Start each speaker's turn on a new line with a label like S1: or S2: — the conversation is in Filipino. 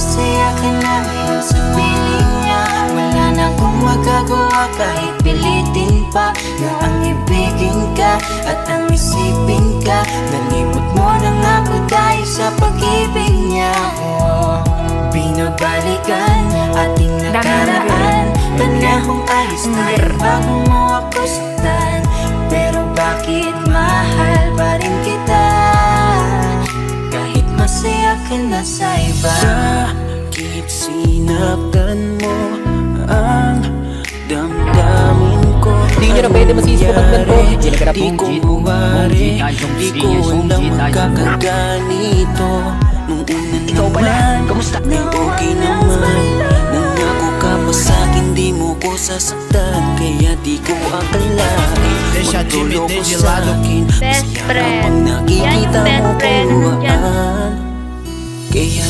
S1: masaya ka na ngayon sa piling niya. Wala na akong magagawa kahit pilitin pa na ang ibigin ka at ang isipin ka. Nalimot mo na nga ako dahil sa pag-ibig niya. Binabalikan ating nakaraan, panahong ayos tayo bago mo ako saktan. Pero bakit mahal pa rin kita kahit masaya ka na sa iba?
S2: Bakit sinaktan mo ang damdamin ko?
S3: Di nyo na pwede masisipag ng to.
S2: Di ko mawari, di ko alam magkakaganito. Nung una naman,
S3: kamusta?
S2: ay okay naman. Nangako ka pa sa'kin, di mo ko sasaktan. Kaya di ko akalain magtulo ko sa'kin.
S4: Best
S2: Masaya
S4: friend.
S2: kapag nakikita
S4: Yan yung best
S2: mo
S4: friend.
S2: kuhaan. Kaya